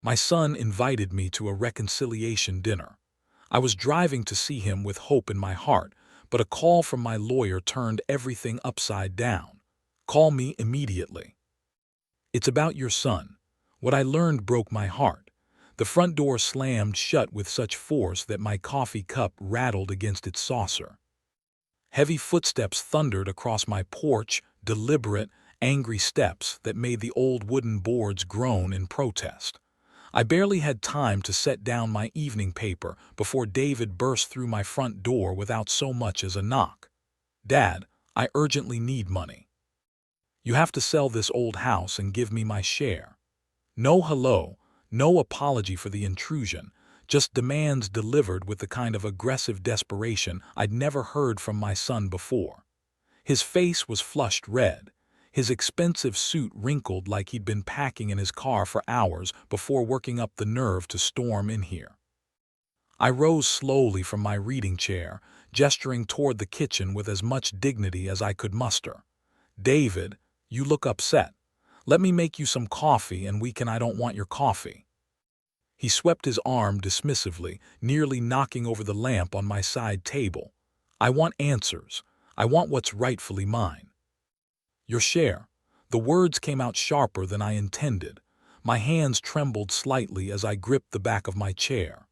My son invited me to a reconciliation dinner. I was driving to see him with hope in my heart, but a call from my lawyer turned everything upside down. Call me immediately. It's about your son. What I learned broke my heart. The front door slammed shut with such force that my coffee cup rattled against its saucer. Heavy footsteps thundered across my porch, deliberate, angry steps that made the old wooden boards groan in protest. I barely had time to set down my evening paper before David burst through my front door without so much as a knock. "Dad, I urgently need money. You have to sell this old house and give me my share." No hello, no apology for the intrusion, just demands delivered with the kind of aggressive desperation I'd never heard from my son before. His face was flushed red, his expensive suit wrinkled like he'd been packing in his car for hours before working up the nerve to storm in here. I rose slowly from my reading chair, gesturing toward the kitchen with as much dignity as I could muster. "David, you look upset. Let me make you some coffee and I don't want your coffee." He swept his arm dismissively, nearly knocking over the lamp on my side table. "I want answers. I want what's rightfully mine." "Your share." The words came out sharper than I intended. My hands trembled slightly as I gripped the back of my chair.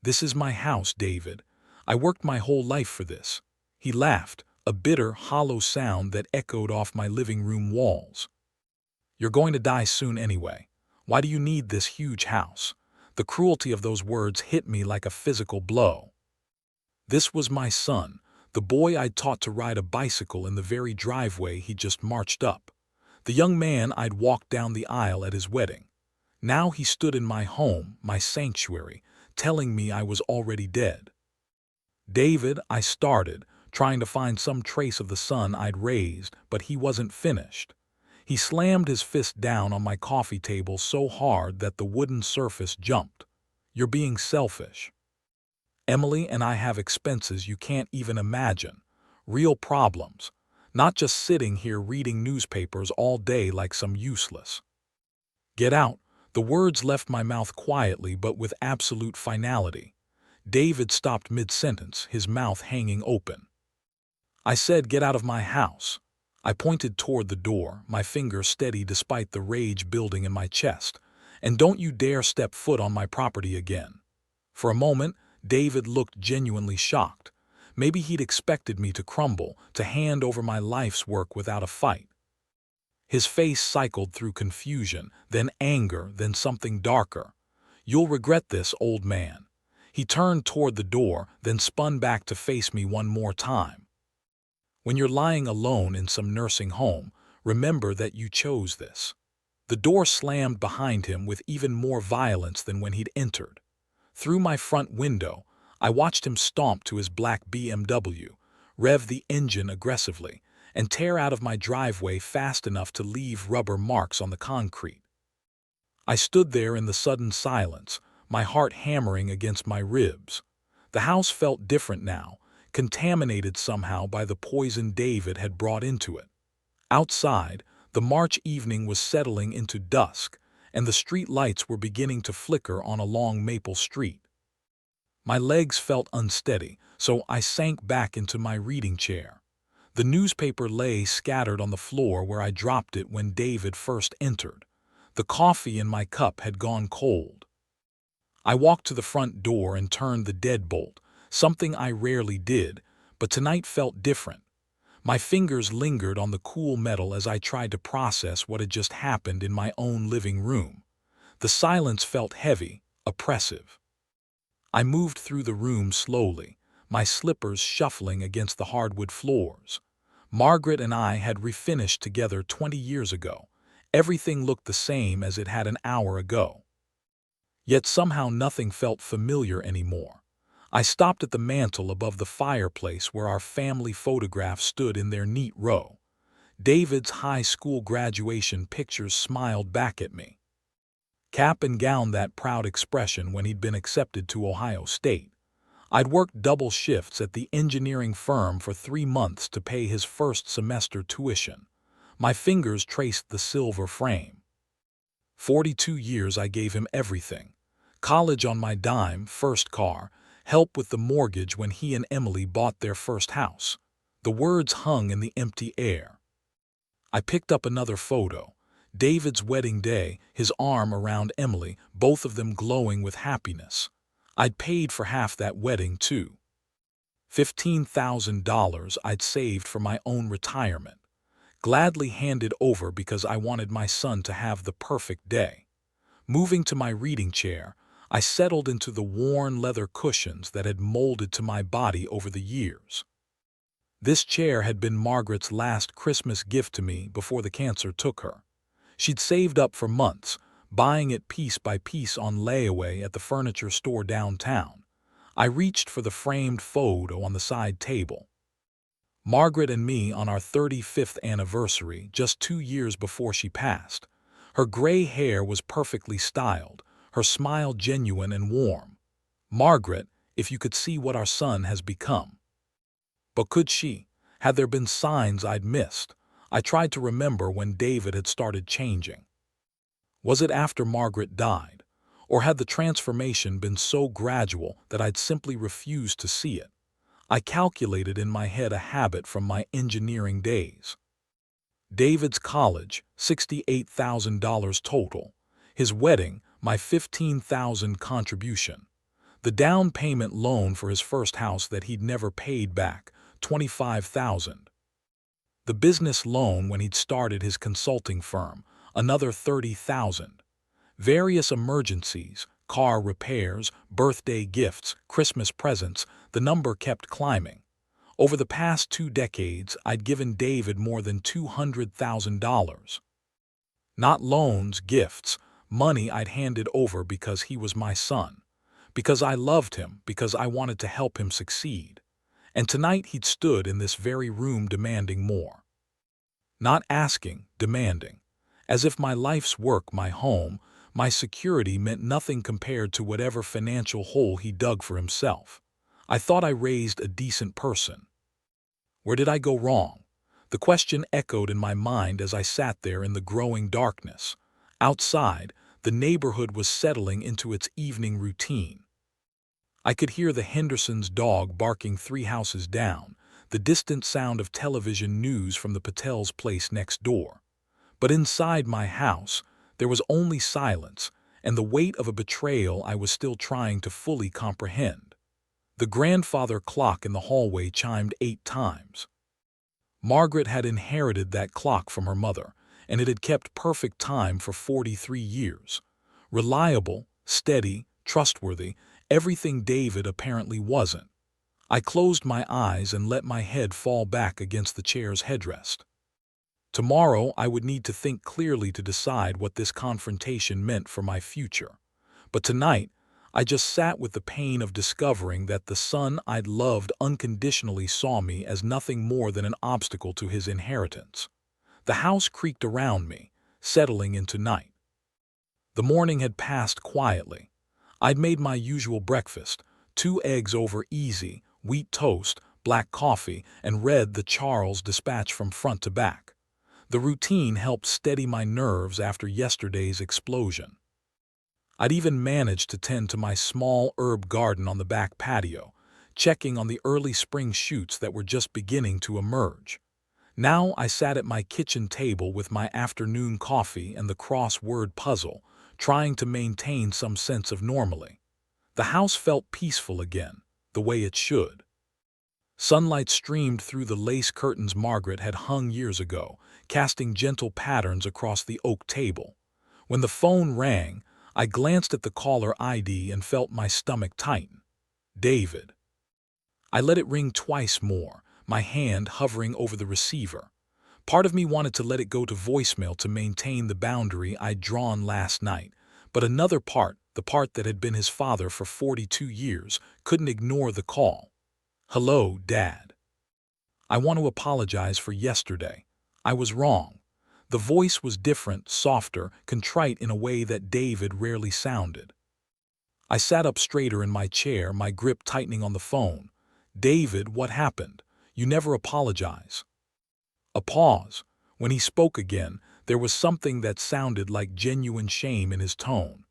"This is my house, David. I worked my whole life for this." He laughed, a bitter, hollow sound that echoed off my living room walls. "You're going to die soon anyway. Why do you need this huge house?" The cruelty of those words hit me like a physical blow. This was my son, the boy I'd taught to ride a bicycle in the very driveway he just marched up. The young man I'd walked down the aisle at his wedding. Now he stood in my home, my sanctuary, telling me I was already dead. "David," I started, trying to find some trace of the son I'd raised, but he wasn't finished. He slammed his fist down on my coffee table so hard that the wooden surface jumped. "You're being selfish. Emily and I have expenses you can't even imagine. Real problems. Not just sitting here reading newspapers all day like some useless." "Get out." The words left my mouth quietly but with absolute finality. David stopped mid-sentence, his mouth hanging open. I said, "Get out of my house." I pointed toward the door, my finger steady despite the rage building in my chest. "And don't you dare step foot on my property again." For a moment, David looked genuinely shocked. Maybe he'd expected me to crumble, to hand over my life's work without a fight. His face cycled through confusion, then anger, then something darker. "You'll regret this, old man." He turned toward the door, then spun back to face me one more time. "When you're lying alone in some nursing home, remember that you chose this." The door slammed behind him with even more violence than when he'd entered. Through my front window, I watched him stomp to his black BMW, rev the engine aggressively, and tear out of my driveway fast enough to leave rubber marks on the concrete. I stood there in the sudden silence, my heart hammering against my ribs. The house felt different now, contaminated somehow by the poison David had brought into it. Outside, the March evening was settling into dusk, and the street lights were beginning to flicker on along Maple Street. My legs felt unsteady, so I sank back into my reading chair. The newspaper lay scattered on the floor where I dropped it when David first entered. The coffee in my cup had gone cold. I walked to the front door and turned the deadbolt, something I rarely did, but tonight felt different. My fingers lingered on the cool metal as I tried to process what had just happened in my own living room. The silence felt heavy, oppressive. I moved through the room slowly, my slippers shuffling against the hardwood floors. Margaret and I had refinished together 20 years ago. Everything looked the same as it had an hour ago. Yet somehow nothing felt familiar anymore. I stopped at the mantel above the fireplace where our family photographs stood in their neat row. David's high school graduation pictures smiled back at me. Cap and gown, that proud expression when he'd been accepted to Ohio State. I'd worked double shifts at the engineering firm for 3 months to pay his first semester tuition. My fingers traced the silver frame. 42 years I gave him everything. College on my dime, first car, help with the mortgage when he and Emily bought their first house. The words hung in the empty air. I picked up another photo. David's wedding day, his arm around Emily, both of them glowing with happiness. I'd paid for half that wedding, too. $15,000 I'd saved for my own retirement, gladly handed over because I wanted my son to have the perfect day. Moving to my reading chair, I settled into the worn leather cushions that had molded to my body over the years. This chair had been Margaret's last Christmas gift to me before the cancer took her. She'd saved up for months, buying it piece by piece on layaway at the furniture store downtown. I reached for the framed photo on the side table. Margaret and me on our 35th anniversary, just 2 years before she passed. Her gray hair was perfectly styled, her smile genuine and warm. Margaret, if you could see what our son has become. But could she? Had there been signs I'd missed? I tried to remember when David had started changing. Was it after Margaret died? Or had the transformation been so gradual that I'd simply refused to see it? I calculated in my head a habit from my engineering days. David's college, $68,000 total. His wedding, my $15,000 contribution. The down payment loan for his first house that he'd never paid back, $25,000. The business loan when he'd started his consulting firm, another $30,000. Various emergencies, car repairs, birthday gifts, Christmas presents, the number kept climbing. Over the past 2 decades, I'd given David more than $200,000. Not loans, gifts, money I'd handed over because he was my son. Because I loved him, because I wanted to help him succeed. And tonight he'd stood in this very room demanding more. Not asking, demanding. As if my life's work, my home, my security meant nothing compared to whatever financial hole he dug for himself. I thought I raised a decent person. Where did I go wrong? The question echoed in my mind as I sat there in the growing darkness. Outside, the neighborhood was settling into its evening routine. I could hear the Hendersons' dog barking 3 houses down, the distant sound of television news from the Patel's place next door. But inside my house, there was only silence and the weight of a betrayal I was still trying to fully comprehend. The grandfather clock in the hallway chimed 8 times. Margaret had inherited that clock from her mother, and it had kept perfect time for 43 years. Reliable, steady, trustworthy, everything David apparently wasn't. I closed my eyes and let my head fall back against the chair's headrest. Tomorrow I would need to think clearly to decide what this confrontation meant for my future. But tonight, I just sat with the pain of discovering that the son I'd loved unconditionally saw me as nothing more than an obstacle to his inheritance. The house creaked around me, settling into night. The morning had passed quietly. I'd made my usual breakfast, 2 eggs over easy, wheat toast, black coffee, and read the Charles Dispatch from front to back. The routine helped steady my nerves after yesterday's explosion. I'd even managed to tend to my small herb garden on the back patio, checking on the early spring shoots that were just beginning to emerge. Now I sat at my kitchen table with my afternoon coffee and the crossword puzzle, trying to maintain some sense of normalcy. The house felt peaceful again, the way it should. Sunlight streamed through the lace curtains Margaret had hung years ago, casting gentle patterns across the oak table. When the phone rang, I glanced at the caller ID and felt my stomach tighten. David. I let it ring twice more, my hand hovering over the receiver. Part of me wanted to let it go to voicemail to maintain the boundary I'd drawn last night, but another part, the part that had been his father for 42 years, couldn't ignore the call. Hello, Dad. I want to apologize for yesterday. I was wrong. The voice was different, softer, contrite in a way that David rarely sounded. I sat up straighter in my chair, my grip tightening on the phone. David, what happened? You never apologize. A pause. When he spoke again, There was something that sounded like genuine shame in his tone.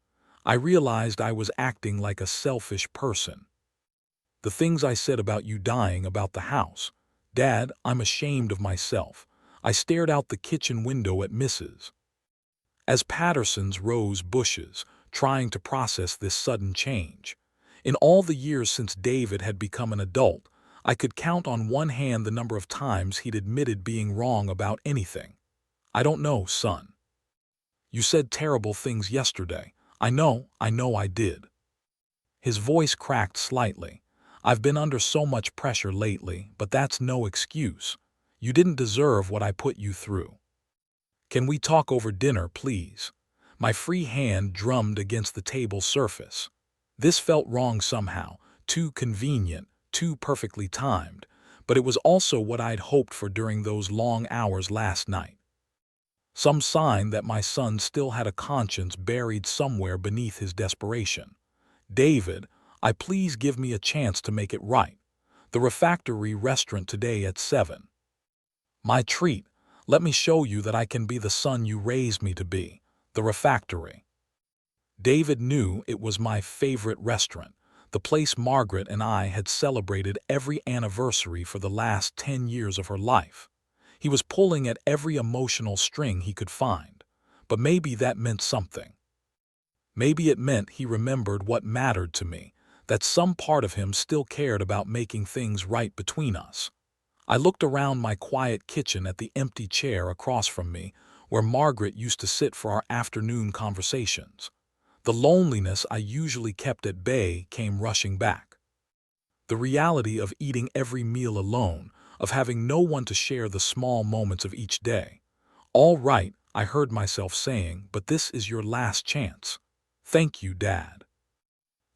I realized I was acting like a selfish person. The things I said about you dying about the house. Dad, I'm ashamed of myself. I stared out the kitchen window at Mrs. as Patterson's rose bushes, trying to process this sudden change. In all the years since David had become an adult, I could count on one hand the number of times he'd admitted being wrong about anything. I don't know, son. You said terrible things yesterday. I know I did. His voice cracked slightly. I've been under so much pressure lately, but that's no excuse. You didn't deserve what I put you through. Can we talk over dinner, please? My free hand drummed against the table surface. This felt wrong somehow, too convenient, too perfectly timed, but it was also what I'd hoped for during those long hours last night. Some sign that my son still had a conscience buried somewhere beneath his desperation. David, please give me a chance to make it right. The refectory restaurant today at 7. My treat. Let me show you that I can be the son you raised me to be. The refectory. David knew it was my favorite restaurant, the place Margaret and I had celebrated every anniversary for the last 10 years of her life. He was pulling at every emotional string he could find, but maybe that meant something. Maybe it meant he remembered what mattered to me, that some part of him still cared about making things right between us. I looked around my quiet kitchen at the empty chair across from me, where Margaret used to sit for our afternoon conversations. The loneliness I usually kept at bay came rushing back. The reality of eating every meal alone, of having no one to share the small moments of each day. All right, I heard myself saying, but this is your last chance. Thank you, Dad.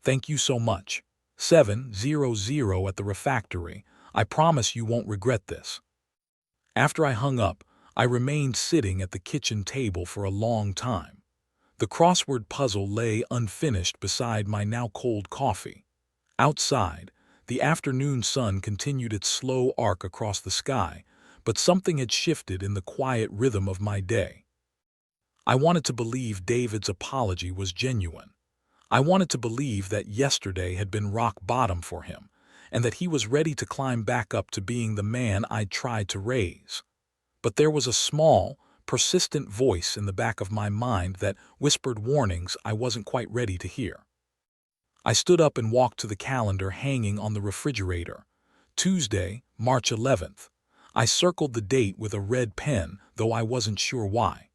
Thank you so much. 700 at the refectory. I promise you won't regret this. After I hung up, I remained sitting at the kitchen table for a long time. The crossword puzzle lay unfinished beside my now cold coffee. Outside, the afternoon sun continued its slow arc across the sky, but something had shifted in the quiet rhythm of my day. I wanted to believe David's apology was genuine. I wanted to believe that yesterday had been rock bottom for him, and that he was ready to climb back up to being the man I'd tried to raise. But there was a small, persistent voice in the back of my mind that whispered warnings I wasn't quite ready to hear. I stood up and walked to the calendar hanging on the refrigerator. Tuesday, March 11th. I circled the date with a red pen, though I wasn't sure why.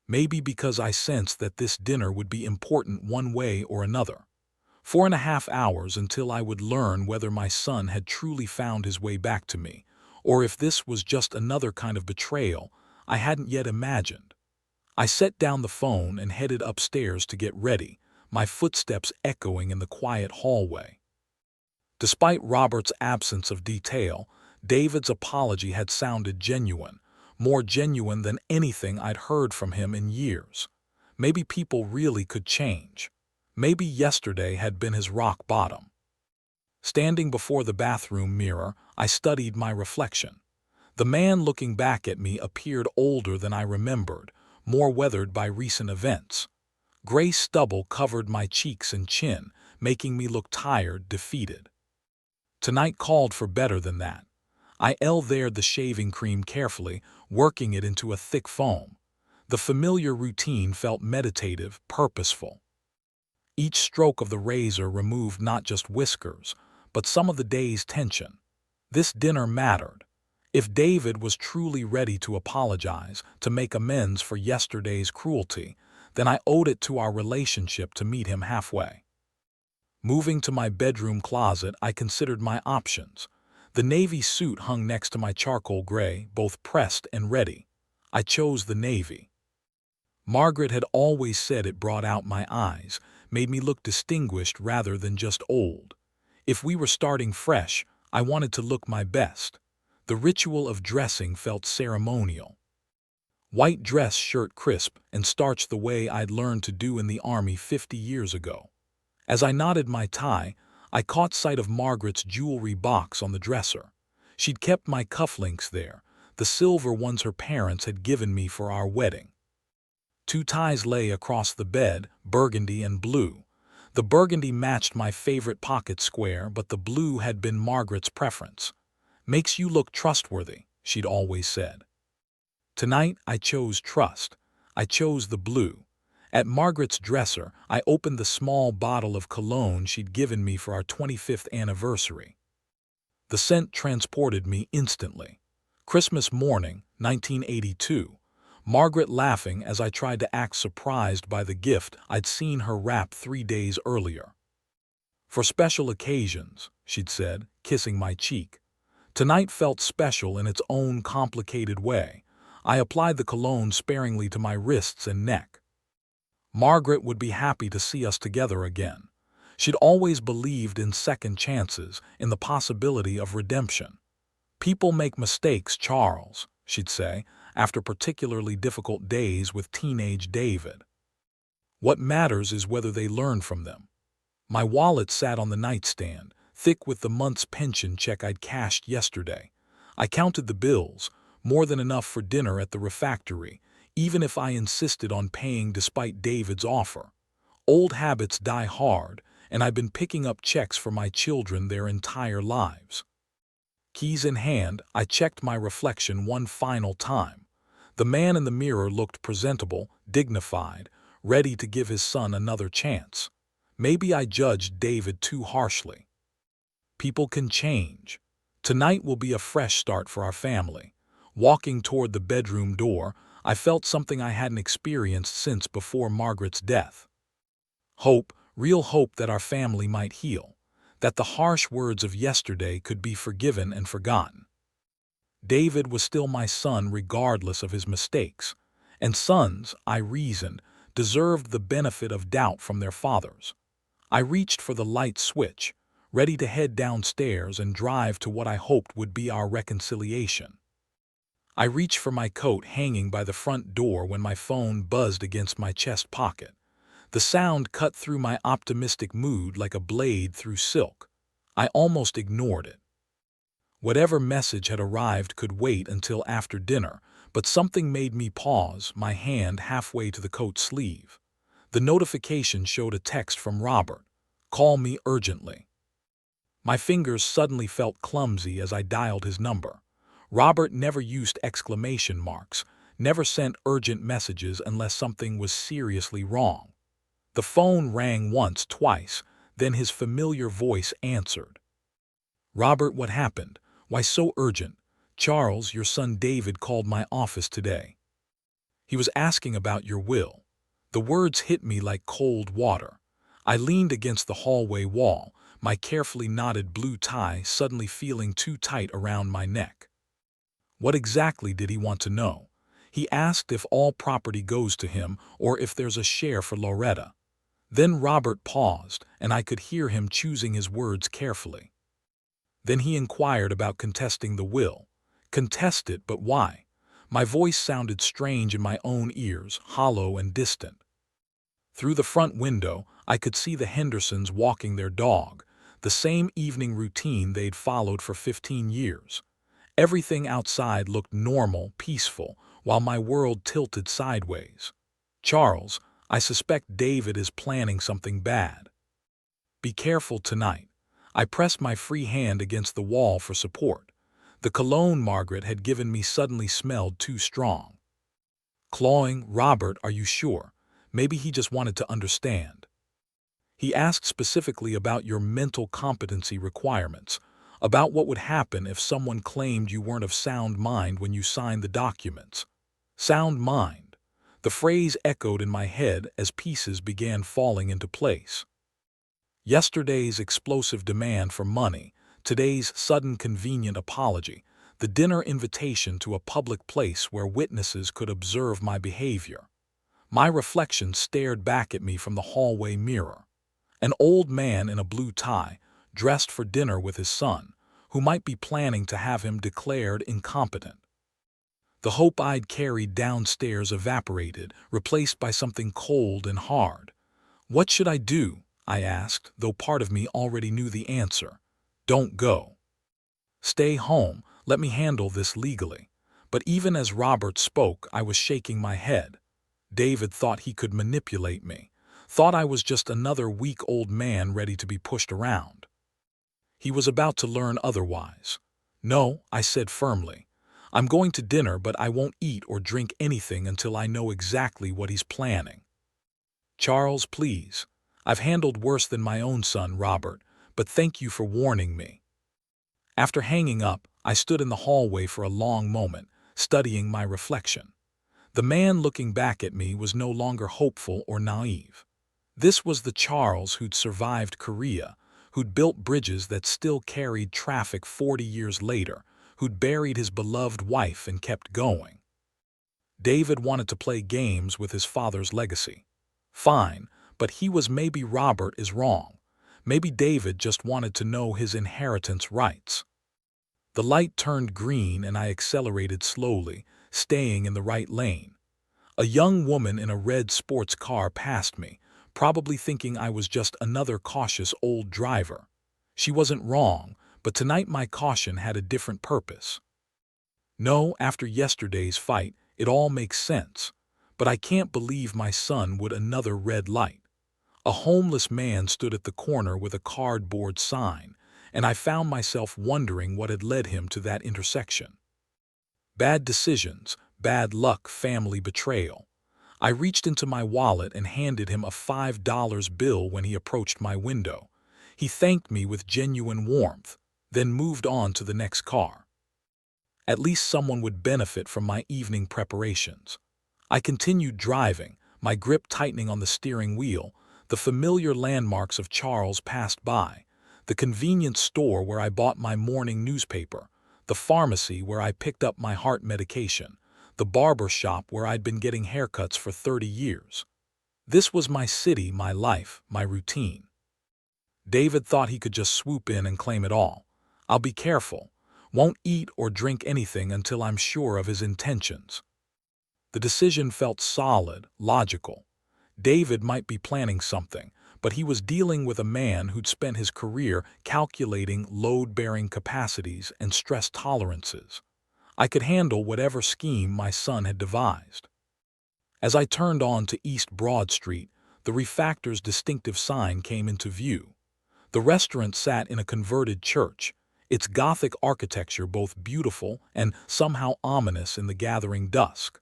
Maybe because I sensed that this dinner would be important one way or another. 4.5 hours until I would learn whether my son had truly found his way back to me, or if this was just another kind of betrayal I hadn't yet imagined. I set down the phone and headed upstairs to get ready, my footsteps echoing in the quiet hallway. Despite Robert's absence of detail, David's apology had sounded genuine, more genuine than anything I'd heard from him in years. Maybe people really could change. Maybe yesterday had been his rock bottom. Standing before the bathroom mirror, I studied my reflection. The man looking back at me appeared older than I remembered, more weathered by recent events. Gray stubble covered my cheeks and chin, making me look tired, defeated. Tonight called for better than that. I lathered the shaving cream carefully, working it into a thick foam. The familiar routine felt meditative, purposeful. Each stroke of the razor removed not just whiskers, but some of the day's tension. This dinner mattered. If David was truly ready to apologize, to make amends for yesterday's cruelty, then I owed it to our relationship to meet him halfway. Moving to my bedroom closet, I considered my options. The navy suit hung next to my charcoal gray, both pressed and ready. I chose the navy. Margaret had always said it brought out my eyes, made me look distinguished rather than just old. If we were starting fresh, I wanted to look my best. The ritual of dressing felt ceremonial. White dress shirt crisp and starched the way I'd learned to do in the army 50 years ago. As I knotted my tie, I caught sight of Margaret's jewelry box on the dresser. She'd kept my cufflinks there, the silver ones her parents had given me for our wedding. Two ties lay across the bed, burgundy and blue. The burgundy matched my favorite pocket square, but the blue had been Margaret's preference. "Makes you look trustworthy," she'd always said. Tonight I chose trust. I chose the blue. At Margaret's dresser, I opened the small bottle of cologne she'd given me for our 25th anniversary. The scent transported me instantly. Christmas morning, 1982. Margaret laughing as I tried to act surprised by the gift I'd seen her wrap 3 days earlier. "For special occasions," she'd said, kissing my cheek. Tonight felt special in its own complicated way. I applied the cologne sparingly to my wrists and neck. Margaret would be happy to see us together again. She'd always believed in second chances, in the possibility of redemption. "People make mistakes, Charles," she'd say, after particularly difficult days with teenage David. "What matters is whether they learn from them." My wallet sat on the nightstand, thick with the month's pension check I'd cashed yesterday. I counted the bills, more than enough for dinner at the refectory, even if I insisted on paying despite David's offer. Old habits die hard, and I've been picking up checks for my children their entire lives. Keys in hand, I checked my reflection one final time. The man in the mirror looked presentable, dignified, ready to give his son another chance. Maybe I judged David too harshly. People can change. Tonight will be a fresh start for our family. Walking toward the bedroom door, I felt something I hadn't experienced since before Margaret's death. Hope, real hope that our family might heal, that the harsh words of yesterday could be forgiven and forgotten. David was still my son regardless of his mistakes, and sons, I reasoned, deserved the benefit of doubt from their fathers. I reached for the light switch, ready to head downstairs and drive to what I hoped would be our reconciliation. I reached for my coat hanging by the front door when my phone buzzed against my chest pocket. The sound cut through my optimistic mood like a blade through silk. I almost ignored it. Whatever message had arrived could wait until after dinner, but something made me pause, my hand halfway to the coat sleeve. The notification showed a text from Robert. "Call me urgently." My fingers suddenly felt clumsy as I dialed his number. Robert never used exclamation marks, never sent urgent messages unless something was seriously wrong. The phone rang once, twice, then his familiar voice answered. "Robert, what happened? Why so urgent? Charles, your son David called my office today. He was asking about your will." The words hit me like cold water. I leaned against the hallway wall, my carefully knotted blue tie suddenly feeling too tight around my neck. What exactly did he want to know? He asked if all property goes to him or if there's a share for Loretta. Then Robert paused, and I could hear him choosing his words carefully. Then he inquired about contesting the will. Contest it, but why? My voice sounded strange in my own ears, hollow and distant. Through the front window, I could see the Hendersons walking their dog, the same evening routine they'd followed for 15 years. Everything outside looked normal, peaceful, while my world tilted sideways. "Charles, I suspect David is planning something bad. Be careful tonight." I pressed my free hand against the wall for support. The cologne Margaret had given me suddenly smelled too strong. Clawing, "Robert, are you sure? Maybe he just wanted to understand." He asked specifically about your mental competency requirements, about what would happen if someone claimed you weren't of sound mind when you signed the documents. Sound mind. The phrase echoed in my head as pieces began falling into place. Yesterday's explosive demand for money, today's sudden convenient apology, the dinner invitation to a public place where witnesses could observe my behavior. My reflection stared back at me from the hallway mirror. An old man in a blue tie, dressed for dinner with his son, who might be planning to have him declared incompetent. The hope I'd carried downstairs evaporated, replaced by something cold and hard. "What should I do?" I asked, though part of me already knew the answer. "Don't go. Stay home, let me handle this legally." But even as Robert spoke, I was shaking my head. David thought he could manipulate me, thought I was just another weak old man ready to be pushed around. He was about to learn otherwise. "No," I said firmly. "I'm going to dinner, but I won't eat or drink anything until I know exactly what he's planning." "Charles, please. I've handled worse than my own son, Robert, but thank you for warning me." After hanging up, I stood in the hallway for a long moment, studying my reflection. The man looking back at me was no longer hopeful or naive. This was the Charles who'd survived Korea, who'd built bridges that still carried traffic 40 years later, who'd buried his beloved wife and kept going. David wanted to play games with his father's legacy. Fine, but maybe Robert is wrong. Maybe David just wanted to know his inheritance rights. The light turned green and I accelerated slowly, staying in the right lane. A young woman in a red sports car passed me, probably thinking I was just another cautious old driver. She wasn't wrong, but tonight my caution had a different purpose. No, after yesterday's fight, it all makes sense. But I can't believe my son would another red light. A homeless man stood at the corner with a cardboard sign, and I found myself wondering what had led him to that intersection. Bad decisions, bad luck, family betrayal. I reached into my wallet and handed him a $5 bill when he approached my window. He thanked me with genuine warmth, then moved on to the next car. At least someone would benefit from my evening preparations. I continued driving, my grip tightening on the steering wheel. The familiar landmarks of Charles passed by. The convenience store where I bought my morning newspaper, the pharmacy where I picked up my heart medication, the barber shop where I'd been getting haircuts for 30 years. This was my city, my life, my routine. David thought he could just swoop in and claim it all. "I'll be careful. Won't eat or drink anything until I'm sure of his intentions." The decision felt solid, logical. David might be planning something, but he was dealing with a man who'd spent his career calculating load-bearing capacities and stress tolerances. I could handle whatever scheme my son had devised. As I turned on to East Broad Street, the Refactor's distinctive sign came into view. The restaurant sat in a converted church, its Gothic architecture both beautiful and somehow ominous in the gathering dusk.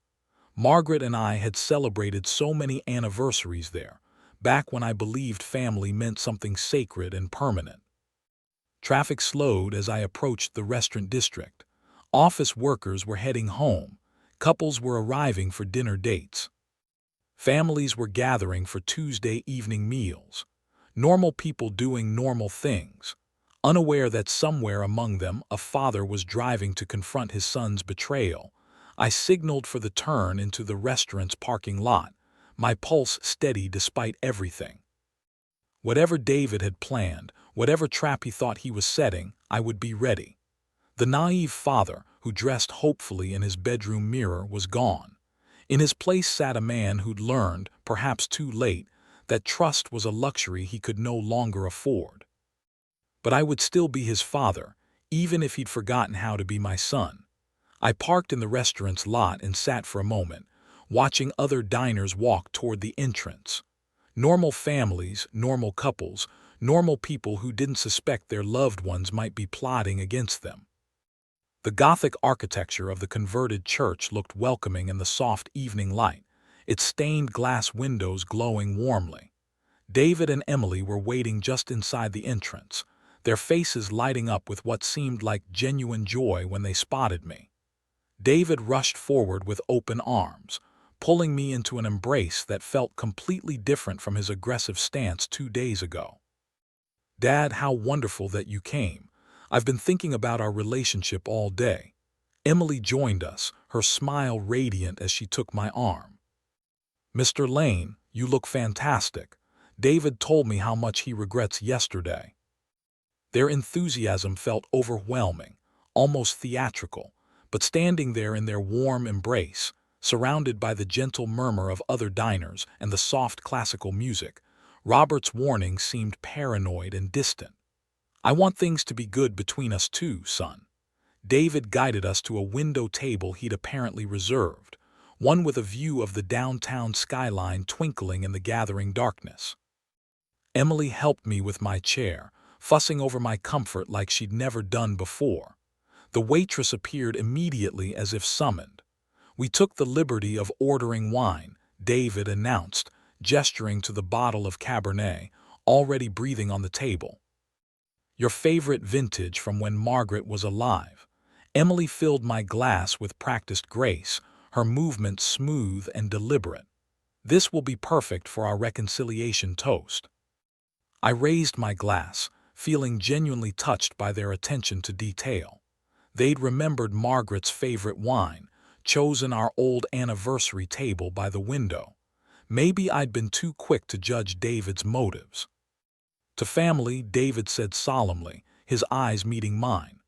Margaret and I had celebrated so many anniversaries there, back when I believed family meant something sacred and permanent. Traffic slowed as I approached the restaurant district. Office workers were heading home. Couples were arriving for dinner dates. Families were gathering for Tuesday evening meals. Normal people doing normal things, unaware that somewhere among them a father was driving to confront his son's betrayal. I signaled for the turn into the restaurant's parking lot, my pulse steady despite everything. Whatever David had planned, whatever trap he thought he was setting, I would be ready. The naive father, who dressed hopefully in his bedroom mirror, was gone. In his place sat a man who'd learned, perhaps too late, that trust was a luxury he could no longer afford. But I would still be his father, even if he'd forgotten how to be my son. I parked in the restaurant's lot and sat for a moment, watching other diners walk toward the entrance. Normal families, normal couples, normal people who didn't suspect their loved ones might be plotting against them. The Gothic architecture of the converted church looked welcoming in the soft evening light, its stained glass windows glowing warmly. David and Emily were waiting just inside the entrance, their faces lighting up with what seemed like genuine joy when they spotted me. David rushed forward with open arms, pulling me into an embrace that felt completely different from his aggressive stance 2 days ago. "Dad, how wonderful that you came. I've been thinking about our relationship all day." Emily joined us, her smile radiant as she took my arm. "Mr. Lane, you look fantastic. David told me how much he regrets yesterday." Their enthusiasm felt overwhelming, almost theatrical, but standing there in their warm embrace, surrounded by the gentle murmur of other diners and the soft classical music, Robert's warning seemed paranoid and distant. "I want things to be good between us too, son. David guided us to a window table he'd apparently reserved, one with a view of the downtown skyline twinkling in the gathering darkness. Emily helped me with my chair, fussing over my comfort like she'd never done before. The waitress appeared immediately as if summoned. "We took the liberty of ordering wine," David announced, gesturing to the bottle of Cabernet, already breathing on the table. "Your favorite vintage from when Margaret was alive." Emily filled my glass with practiced grace, her movements smooth and deliberate. "This will be perfect for our reconciliation toast." I raised my glass, feeling genuinely touched by their attention to detail. They'd remembered Margaret's favorite wine, chosen our old anniversary table by the window. Maybe I'd been too quick to judge David's motives. "To family," David said solemnly, his eyes meeting mine.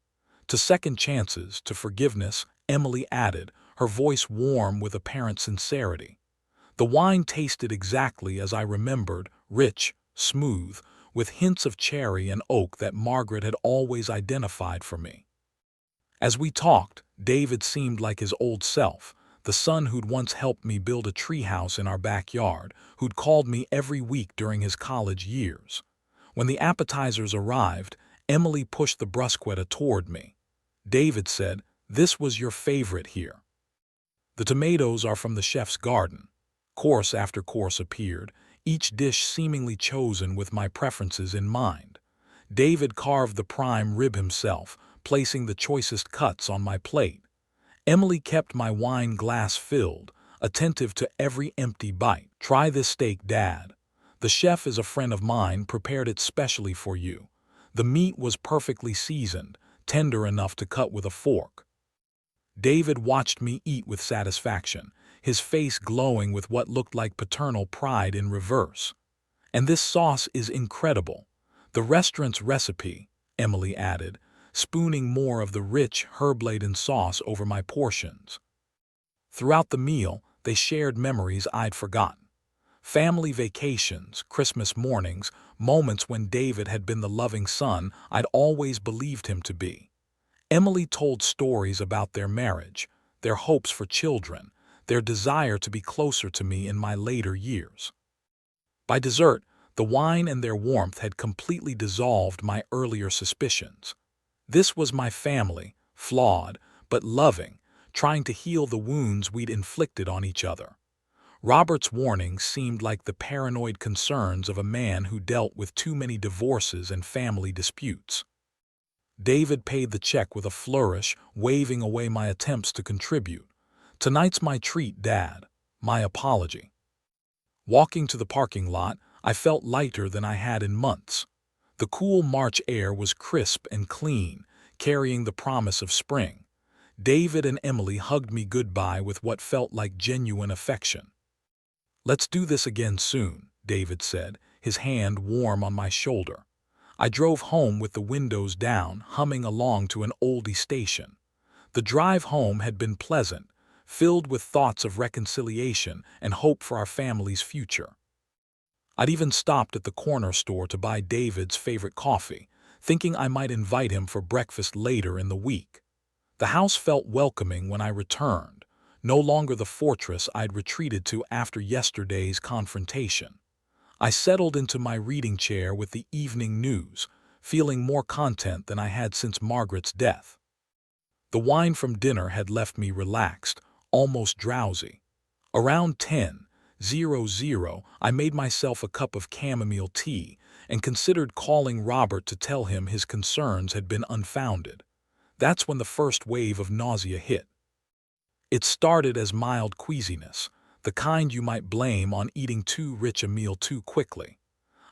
"To second chances, to forgiveness," Emily added, her voice warm with apparent sincerity. The wine tasted exactly as I remembered, rich, smooth, with hints of cherry and oak that Margaret had always identified for me. As we talked, David seemed like his old self, the son who'd once helped me build a treehouse in our backyard, who'd called me every week during his college years. When the appetizers arrived, Emily pushed the bruschetta toward me. David said, "This was your favorite here." "The tomatoes are from the chef's garden." Course after course appeared, each dish seemingly chosen with my preferences in mind. David carved the prime rib himself, placing the choicest cuts on my plate. Emily kept my wine glass filled, attentive to every empty bite. "Try this steak, Dad. The chef is a friend of mine, prepared it specially for you." The meat was perfectly seasoned, tender enough to cut with a fork. David watched me eat with satisfaction, his face glowing with what looked like paternal pride in reverse. "And this sauce is incredible. The restaurant's recipe," Emily added, spooning more of the rich, herb-laden sauce over my portions. Throughout the meal, they shared memories I'd forgotten. Family vacations, Christmas mornings, moments when David had been the loving son I'd always believed him to be. Emily told stories about their marriage, their hopes for children, their desire to be closer to me in my later years. By dessert, the wine and their warmth had completely dissolved my earlier suspicions. This was my family, flawed, but loving, trying to heal the wounds we'd inflicted on each other. Robert's warnings seemed like the paranoid concerns of a man who dealt with too many divorces and family disputes. David paid the check with a flourish, waving away my attempts to contribute. "Tonight's my treat, Dad. My apology." Walking to the parking lot, I felt lighter than I had in months. The cool March air was crisp and clean, carrying the promise of spring. David and Emily hugged me goodbye with what felt like genuine affection. "Let's do this again soon," David said, his hand warm on my shoulder. I drove home with the windows down, humming along to an oldie station. The drive home had been pleasant, filled with thoughts of reconciliation and hope for our family's future. I'd even stopped at the corner store to buy David's favorite coffee, thinking I might invite him for breakfast later in the week. The house felt welcoming when I returned, no longer the fortress I'd retreated to after yesterday's confrontation. I settled into my reading chair with the evening news, feeling more content than I had since Margaret's death. The wine from dinner had left me relaxed, almost drowsy. Around 10:00, I made myself a cup of chamomile tea and considered calling Robert to tell him his concerns had been unfounded. That's when the first wave of nausea hit. It started as mild queasiness, the kind you might blame on eating too rich a meal too quickly.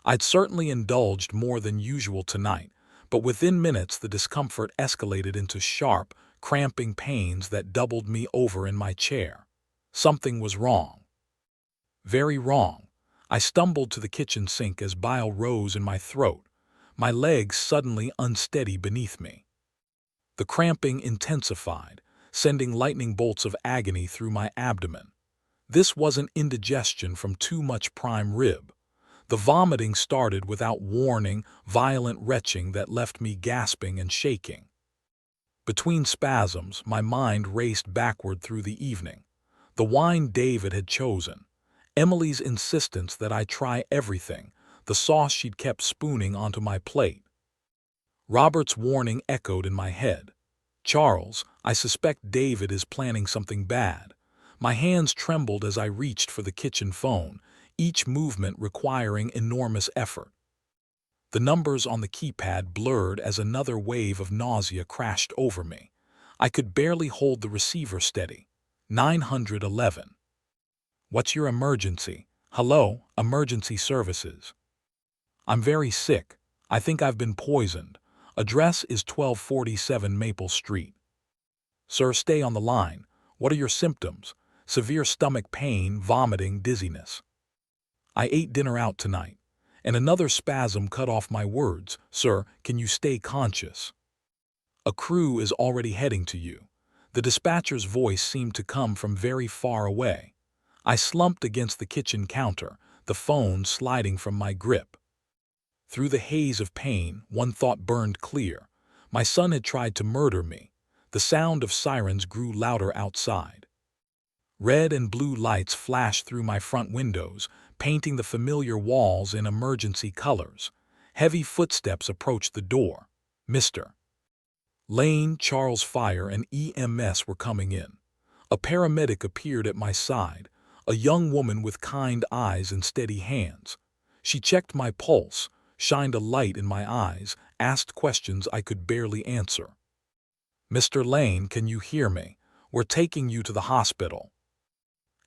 I'd certainly indulged more than usual tonight, but within minutes the discomfort escalated into sharp, cramping pains that doubled me over in my chair. Something was wrong. Very wrong. I stumbled to the kitchen sink as bile rose in my throat, my legs suddenly unsteady beneath me. The cramping intensified, sending lightning bolts of agony through my abdomen. This wasn't indigestion from too much prime rib. The vomiting started without warning, violent retching that left me gasping and shaking. Between spasms, my mind raced backward through the evening. The wine David had chosen, Emily's insistence that I try everything, the sauce she'd kept spooning onto my plate. Robert's warning echoed in my head. Charles, I suspect David is planning something bad. My hands trembled as I reached for the kitchen phone, each movement requiring enormous effort. The numbers on the keypad blurred as another wave of nausea crashed over me. I could barely hold the receiver steady. 911. What's your emergency? Hello, emergency services. I'm very sick. I think I've been poisoned. Address is 1247 Maple Street. Sir, stay on the line. What are your symptoms? Severe stomach pain, vomiting, dizziness. I ate dinner out tonight. And another spasm cut off my words. Sir, can you stay conscious? A crew is already heading to you. The dispatcher's voice seemed to come from very far away. I slumped against the kitchen counter, the phone sliding from my grip. Through the haze of pain, one thought burned clear. My son had tried to murder me. The sound of sirens grew louder outside. Red and blue lights flashed through my front windows, painting the familiar walls in emergency colors. Heavy footsteps approached the door. Mr. Lane, Charles Fire, and EMS were coming in. A paramedic appeared at my side, a young woman with kind eyes and steady hands. She checked my pulse, shined a light in my eyes, asked questions I could barely answer. Mr. Lane, can you hear me? We're taking you to the hospital.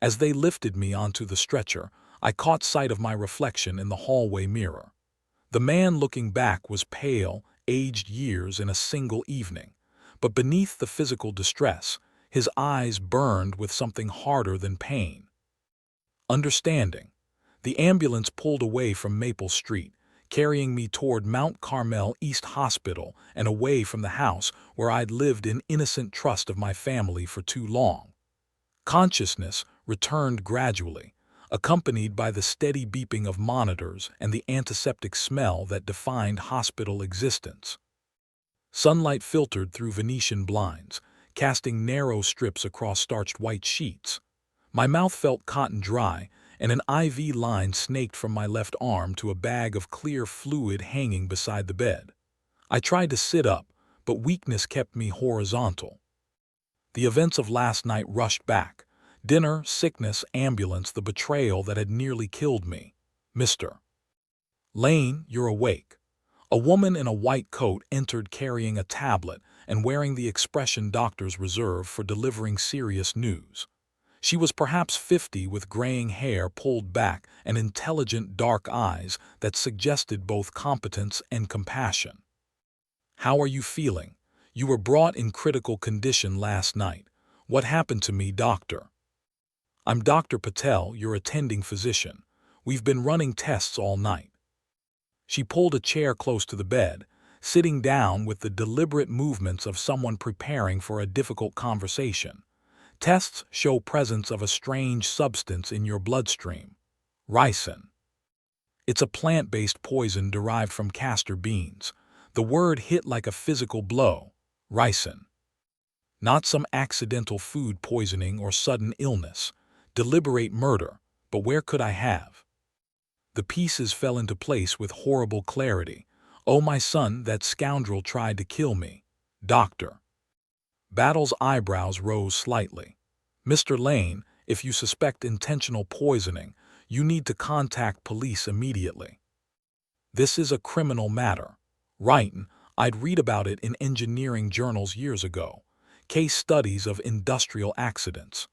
As they lifted me onto the stretcher, I caught sight of my reflection in the hallway mirror. The man looking back was pale, aged years in a single evening, but beneath the physical distress, his eyes burned with something harder than pain. Understanding. The ambulance pulled away from Maple Street, carrying me toward Mount Carmel East Hospital and away from the house where I'd lived in innocent trust of my family for too long. Consciousness returned gradually, accompanied by the steady beeping of monitors and the antiseptic smell that defined hospital existence. Sunlight filtered through Venetian blinds, casting narrow strips across starched white sheets. My mouth felt cotton dry, and an IV line snaked from my left arm to a bag of clear fluid hanging beside the bed. I tried to sit up, but weakness kept me horizontal. The events of last night rushed back. Dinner, sickness, ambulance, the betrayal that had nearly killed me. Mr. Lane, you're awake. A woman in a white coat entered carrying a tablet and wearing the expression doctors reserve for delivering serious news. She was perhaps 50 with graying hair pulled back and intelligent dark eyes that suggested both competence and compassion. How are you feeling? You were brought in critical condition last night. What happened to me, doctor? I'm Dr. Patel, your attending physician. We've been running tests all night. She pulled a chair close to the bed, sitting down with the deliberate movements of someone preparing for a difficult conversation. Tests show presence of a strange substance in your bloodstream. Ricin. It's a plant-based poison derived from castor beans. The word hit like a physical blow. Ricin. Not some accidental food poisoning or sudden illness. Deliberate murder, but where could I have? The pieces fell into place with horrible clarity. Oh, my son, that scoundrel tried to kill me. Doctor. Battle's eyebrows rose slightly. Mr. Lane, if you suspect intentional poisoning, you need to contact police immediately. This is a criminal matter. Right, I'd read about it in engineering journals years ago. Case studies of industrial accidents.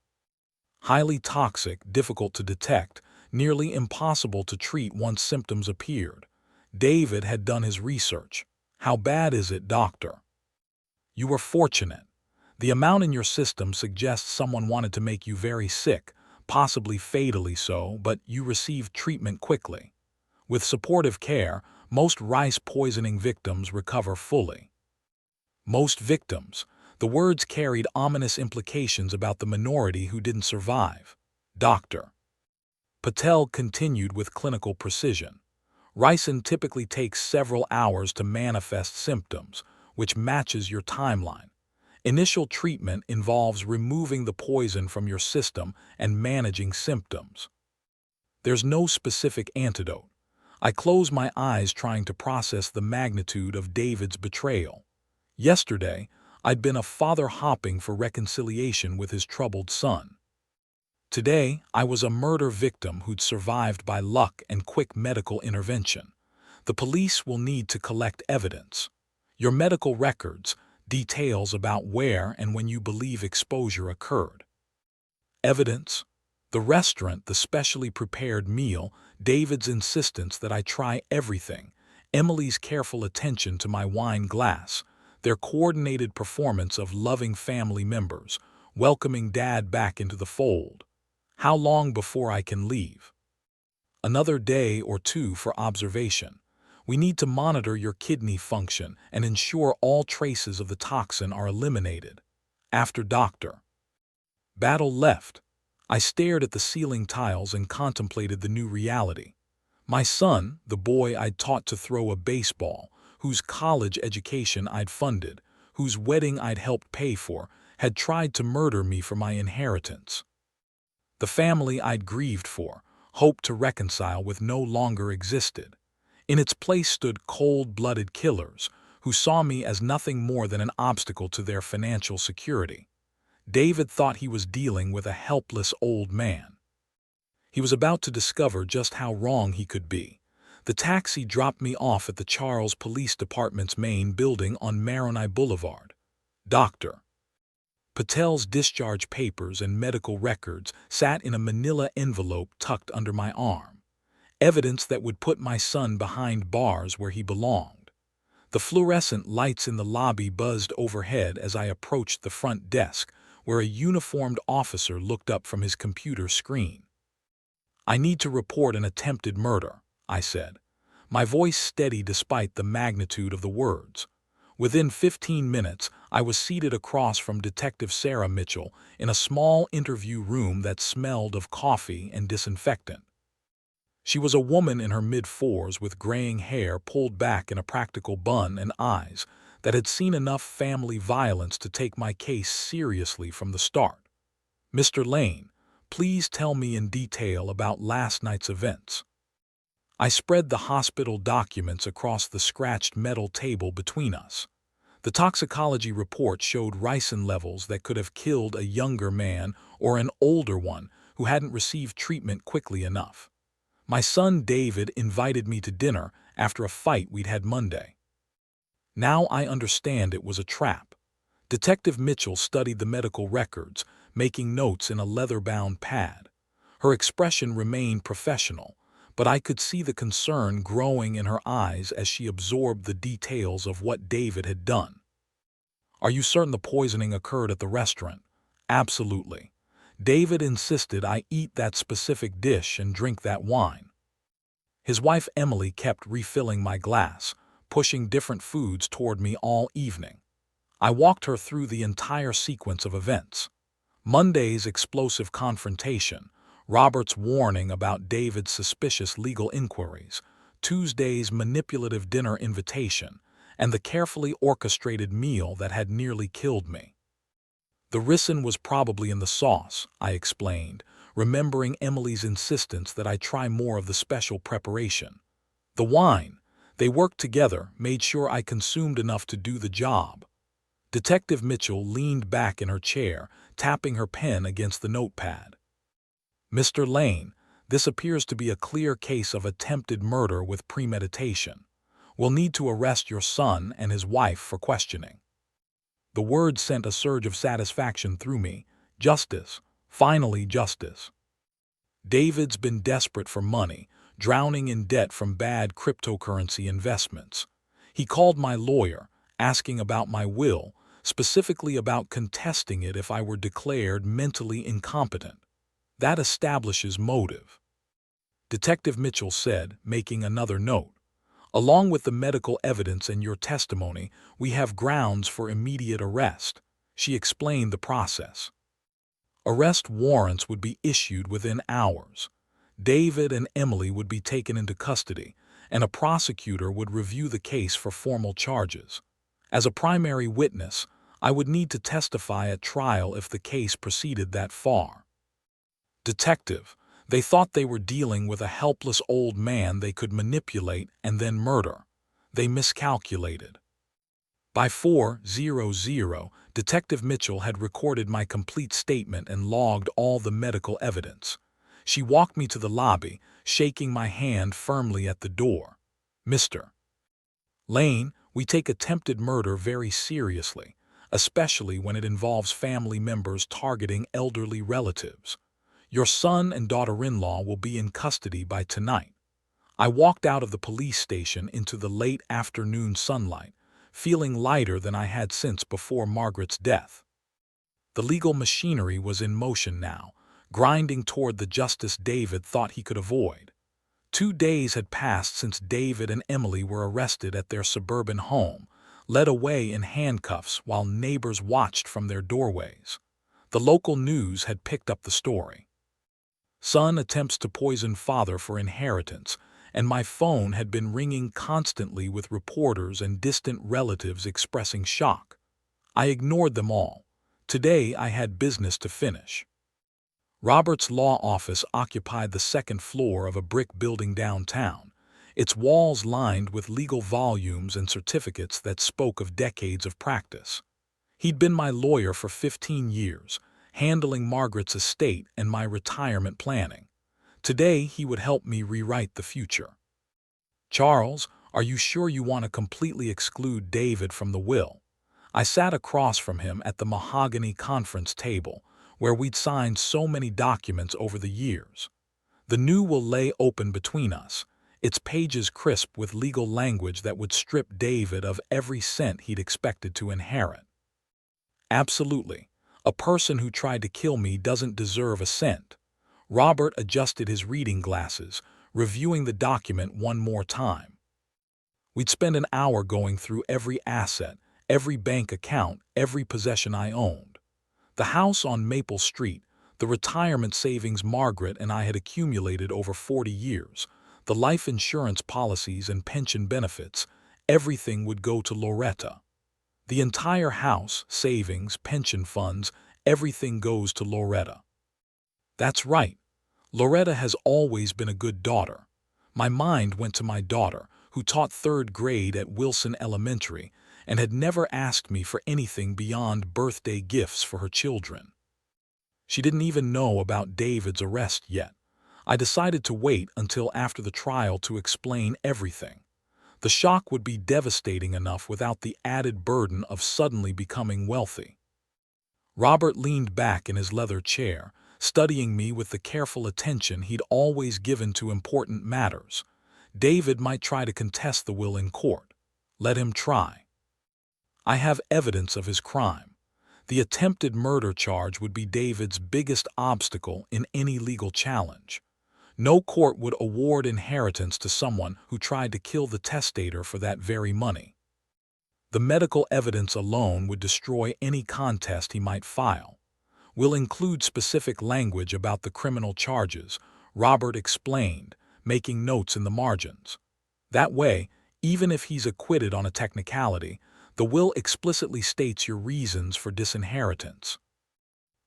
Highly toxic, difficult to detect, nearly impossible to treat once symptoms appeared. David had done his research. How bad is it, doctor? You were fortunate. The amount in your system suggests someone wanted to make you very sick, possibly fatally so, but you received treatment quickly. With supportive care, most rice poisoning victims recover fully. Most victims. The words carried ominous implications about the minority who didn't survive. Doctor. Patel continued with clinical precision. Ricin typically takes several hours to manifest symptoms, which matches your timeline. Initial treatment involves removing the poison from your system and managing symptoms. There's no specific antidote. I close my eyes trying to process the magnitude of David's betrayal. Yesterday, I'd been a father hopping for reconciliation with his troubled son. Today, I was a murder victim who'd survived by luck and quick medical intervention. The police will need to collect evidence. Your medical records, details about where and when you believe exposure occurred. Evidence, the restaurant, the specially prepared meal, David's insistence that I try everything, Emily's careful attention to my wine glass, their coordinated performance of loving family members, welcoming Dad back into the fold. How long before I can leave? Another day or two for observation. We need to monitor your kidney function and ensure all traces of the toxin are eliminated. After Dr. Battle left, I stared at the ceiling tiles and contemplated the new reality. My son, the boy I'd taught to throw a baseball, whose college education I'd funded, whose wedding I'd helped pay for, had tried to murder me for my inheritance. The family I'd grieved for, hoped to reconcile with, no longer existed. In its place stood cold-blooded killers who saw me as nothing more than an obstacle to their financial security. David thought he was dealing with a helpless old man. He was about to discover just how wrong he could be. The taxi dropped me off at the Charles Police Department's main building on Maroney Boulevard. Dr. Patel's discharge papers and medical records sat in a manila envelope tucked under my arm. Evidence that would put my son behind bars where he belonged. The fluorescent lights in the lobby buzzed overhead as I approached the front desk, where a uniformed officer looked up from his computer screen. "I need to report an attempted murder," I said, my voice steady despite the magnitude of the words. Within 15 minutes, I was seated across from Detective Sarah Mitchell in a small interview room that smelled of coffee and disinfectant. She was a woman in her mid-40s with graying hair pulled back in a practical bun and eyes that had seen enough family violence to take my case seriously from the start. "Mr. Lane, please tell me in detail about last night's events." I spread the hospital documents across the scratched metal table between us. The toxicology report showed ricin levels that could have killed a younger man or an older one who hadn't received treatment quickly enough. My son David invited me to dinner after a fight we'd had Monday. Now I understand it was a trap. Detective Mitchell studied the medical records, making notes in a leather-bound pad. Her expression remained professional, but I could see the concern growing in her eyes as she absorbed the details of what David had done. "Are you certain the poisoning occurred at the restaurant?" "Absolutely. David insisted I eat that specific dish and drink that wine." His wife Emily kept refilling my glass, pushing different foods toward me all evening. I walked her through the entire sequence of events. Monday's explosive confrontation, Robert's warning about David's suspicious legal inquiries, Tuesday's manipulative dinner invitation, and the carefully orchestrated meal that had nearly killed me. "The ricin was probably in the sauce," I explained, remembering Emily's insistence that I try more of the special preparation. "The wine, they worked together, made sure I consumed enough to do the job." Detective Mitchell leaned back in her chair, tapping her pen against the notepad. "Mr. Lane, this appears to be a clear case of attempted murder with premeditation. We'll need to arrest your son and his wife for questioning." The word sent a surge of satisfaction through me. Justice. Finally justice. David's been desperate for money, drowning in debt from bad cryptocurrency investments. He called my lawyer, asking about my will, specifically about contesting it if I were declared mentally incompetent. That establishes motive. Detective Mitchell said, making another note, "Along with the medical evidence and your testimony, we have grounds for immediate arrest." She explained the process. Arrest warrants would be issued within hours. David and Emily would be taken into custody, and a prosecutor would review the case for formal charges. As a primary witness, I would need to testify at trial if the case proceeded that far. Detective, they thought they were dealing with a helpless old man they could manipulate and then murder. They miscalculated. By 4:00, Detective Mitchell had recorded my complete statement and logged all the medical evidence. She walked me to the lobby, shaking my hand firmly at the door. "Mr. Lane, we take attempted murder very seriously, especially when it involves family members targeting elderly relatives. Your son and daughter-in-law will be in custody by tonight." I walked out of the police station into the late afternoon sunlight, feeling lighter than I had since before Margaret's death. The legal machinery was in motion now, grinding toward the justice David thought he could avoid. 2 days had passed since David and Emily were arrested at their suburban home, led away in handcuffs while neighbors watched from their doorways. The local news had picked up the story. Son attempts to poison father for inheritance, and my phone had been ringing constantly with reporters and distant relatives expressing shock. I ignored them all. Today I had business to finish. Robert's law office occupied the second floor of a brick building downtown, its walls lined with legal volumes and certificates that spoke of decades of practice. He'd been my lawyer for 15 years, handling Margaret's estate and my retirement planning. Today he would help me rewrite the future. "Charles, are you sure you want to completely exclude David from the will?" I sat across from him at the mahogany conference table, where we'd signed so many documents over the years. "The new will lay open between us, its pages crisp with legal language that would strip David of every cent he'd expected to inherit." "Absolutely. A person who tried to kill me doesn't deserve a cent." Robert adjusted his reading glasses, reviewing the document one more time. We'd spend an hour going through every asset, every bank account, every possession I owned. The house on Maple Street, the retirement savings Margaret and I had accumulated over 40 years, the life insurance policies and pension benefits, everything would go to Loretta. The entire house, savings, pension funds, everything goes to Loretta. That's right. Loretta has always been a good daughter. My mind went to my daughter, who taught 3rd grade at Wilson Elementary and had never asked me for anything beyond birthday gifts for her children. She didn't even know about David's arrest yet. I decided to wait until after the trial to explain everything. The shock would be devastating enough without the added burden of suddenly becoming wealthy. Robert leaned back in his leather chair, studying me with the careful attention he'd always given to important matters. David might try to contest the will in court. Let him try. I have evidence of his crime. The attempted murder charge would be David's biggest obstacle in any legal challenge. No court would award inheritance to someone who tried to kill the testator for that very money. The medical evidence alone would destroy any contest he might file. "We'll include specific language about the criminal charges," Robert explained, making notes in the margins. "That way, even if he's acquitted on a technicality, the will explicitly states your reasons for disinheritance."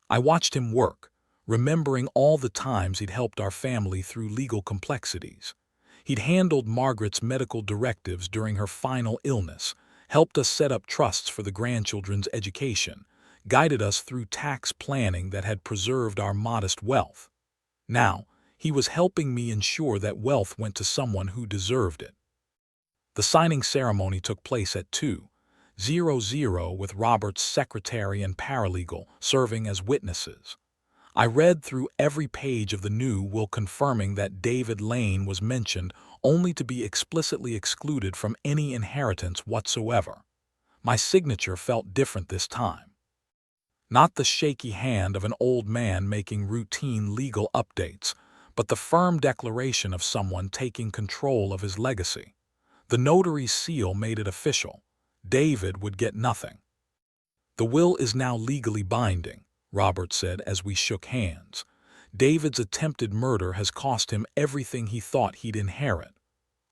I watched him work, remembering all the times he'd helped our family through legal complexities. He'd handled Margaret's medical directives during her final illness, helped us set up trusts for the grandchildren's education, guided us through tax planning that had preserved our modest wealth. Now, he was helping me ensure that wealth went to someone who deserved it. The signing ceremony took place at 2:00 with Robert's secretary and paralegal serving as witnesses. I read through every page of the new will confirming that David Lane was mentioned only to be explicitly excluded from any inheritance whatsoever. My signature felt different this time. Not the shaky hand of an old man making routine legal updates, but the firm declaration of someone taking control of his legacy. The notary's seal made it official. David would get nothing. "The will is now legally binding," Robert said as we shook hands. "David's attempted murder has cost him everything he thought he'd inherit."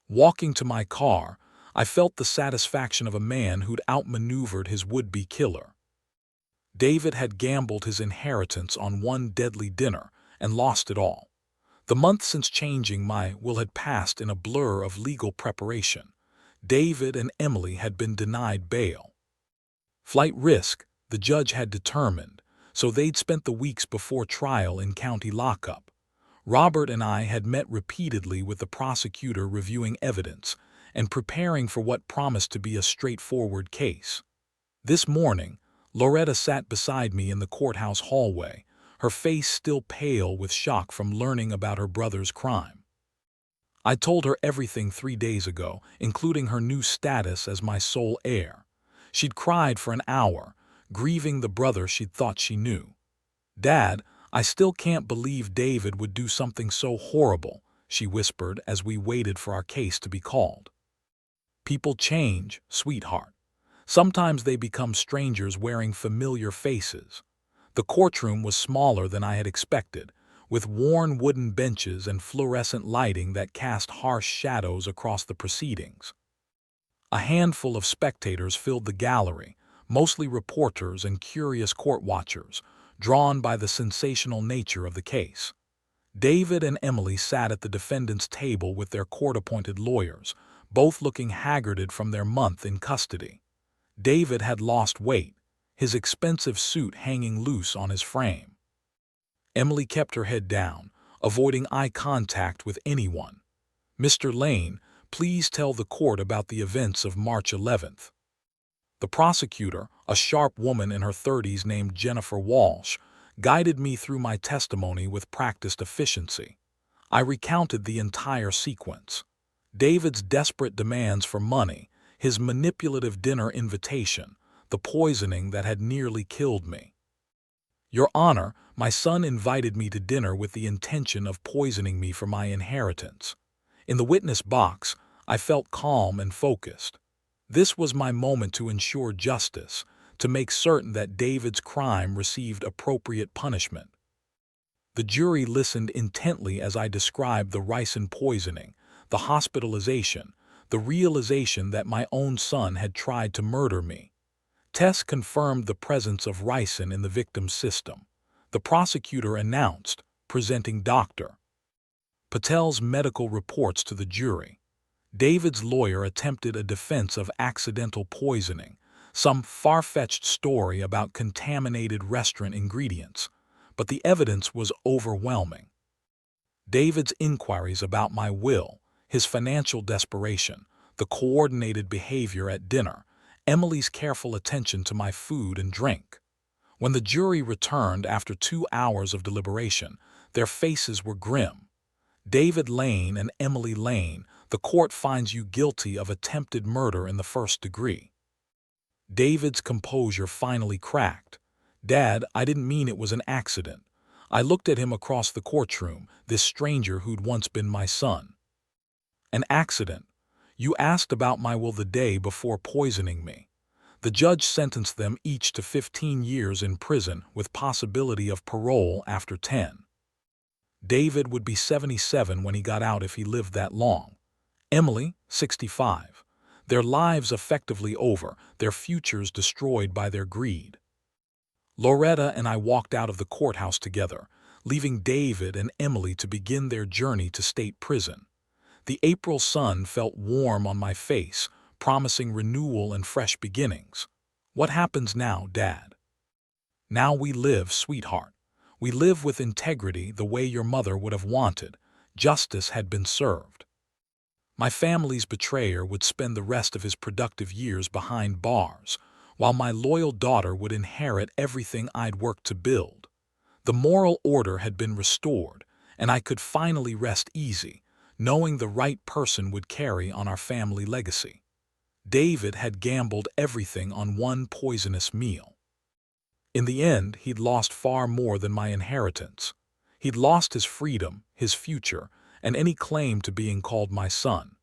Walking to my car, I felt the satisfaction of a man who'd outmaneuvered his would-be killer. David had gambled his inheritance on one deadly dinner and lost it all. The month since changing my will had passed in a blur of legal preparation. David and Emily had been denied bail. Flight risk, the judge had determined, so they'd spent the weeks before trial in county lockup. Robert and I had met repeatedly with the prosecutor reviewing evidence and preparing for what promised to be a straightforward case. This morning, Loretta sat beside me in the courthouse hallway, her face still pale with shock from learning about her brother's crime. I told her everything 3 days ago, including her new status as my sole heir. She'd cried for an hour, grieving the brother she'd thought she knew. "Dad, I still can't believe David would do something so horrible," she whispered as we waited for our case to be called. "People change, sweetheart. Sometimes they become strangers wearing familiar faces." The courtroom was smaller than I had expected, with worn wooden benches and fluorescent lighting that cast harsh shadows across the proceedings. A handful of spectators filled the gallery, mostly reporters and curious court watchers, drawn by the sensational nature of the case. David and Emily sat at the defendant's table with their court-appointed lawyers, both looking haggarded from their month in custody. David had lost weight, his expensive suit hanging loose on his frame. Emily kept her head down, avoiding eye contact with anyone. "Mr. Lane, please tell the court about the events of March 11th. The prosecutor, a sharp woman in her 30s named Jennifer Walsh, guided me through my testimony with practiced efficiency. I recounted the entire sequence. David's desperate demands for money, his manipulative dinner invitation, the poisoning that had nearly killed me. "Your Honor, my son invited me to dinner with the intention of poisoning me for my inheritance." In the witness box, I felt calm and focused. This was my moment to ensure justice, to make certain that David's crime received appropriate punishment. The jury listened intently as I described the ricin poisoning, the hospitalization, the realization that my own son had tried to murder me. Tests confirmed the presence of ricin in the victim's system. The prosecutor announced, presenting Dr. Patel's medical reports to the jury. David's lawyer attempted a defense of accidental poisoning, some far-fetched story about contaminated restaurant ingredients, but the evidence was overwhelming. David's inquiries about my will, his financial desperation, the coordinated behavior at dinner, Emily's careful attention to my food and drink. When the jury returned after 2 hours of deliberation, their faces were grim. "David Lane and Emily Lane, the court finds you guilty of attempted murder in the first degree." David's composure finally cracked. "Dad, I didn't mean it was an accident." I looked at him across the courtroom, this stranger who'd once been my son. "An accident? You asked about my will the day before poisoning me." The judge sentenced them each to 15 years in prison with possibility of parole after 10. David would be 77 when he got out if he lived that long. Emily, 65. Their lives effectively over, their futures destroyed by their greed. Loretta and I walked out of the courthouse together, leaving David and Emily to begin their journey to state prison. The April sun felt warm on my face, promising renewal and fresh beginnings. "What happens now, Dad?" "Now we live, sweetheart. We live with integrity the way your mother would have wanted. Justice had been served. My family's betrayer would spend the rest of his productive years behind bars, while my loyal daughter would inherit everything I'd worked to build. The moral order had been restored, and I could finally rest easy, knowing the right person would carry on our family legacy. David had gambled everything on one poisonous meal. In the end, he'd lost far more than my inheritance. He'd lost his freedom, his future, and any claim to being called my son.